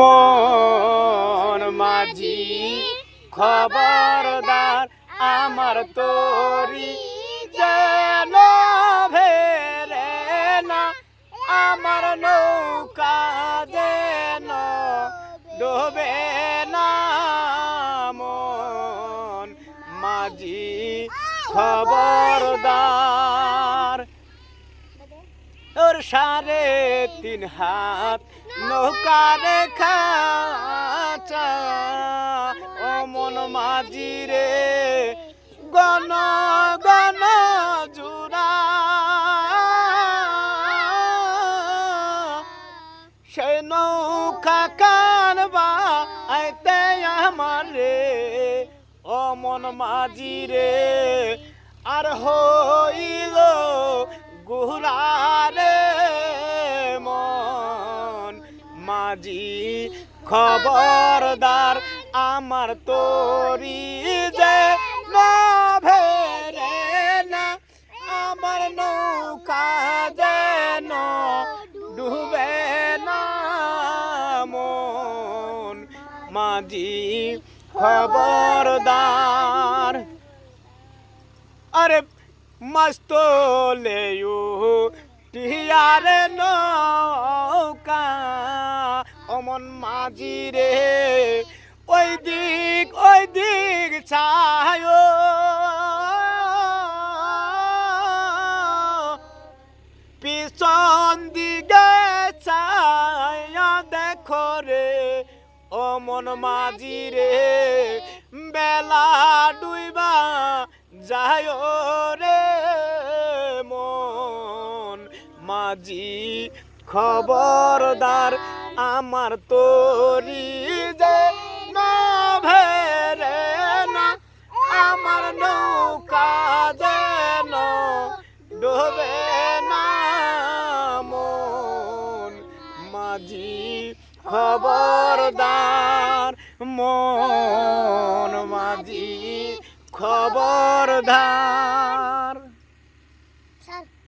মন মাঝি খবরদার আমার তোরি যেন ভেরে না, আমার নৌকা যেন ডোবে না। মন মাঝি খবরদার। ওর 3.5 হাত নৌকা রেখা ও মন মাঝি রে গণ গণ জুড়া, সে নৌকা কানবা আইতে আমার রে ও মন মাঝি রে। আর হইল গুহরারে মন মাঝি খবরদার আমার তোরি যে না ভেরে না, আমার নৌকা যেন ডুবে না। মন মাঝি খবরদার। আরে মস্ত লেয়ু টিয়ারে নৌকা অমন মাঝি রে ওই দিক ছায়, পিছন দিকে ছায়া দেখো রে অমন মাঝি রে বেলা ডুইবা যায় রে। মন মাঝি খবরদার আমার তোরি যে না ভেরে না, আমার নৌকা যেন ডোবে না। মন মাঝি খবরদার, মন মাঝি খবরদার।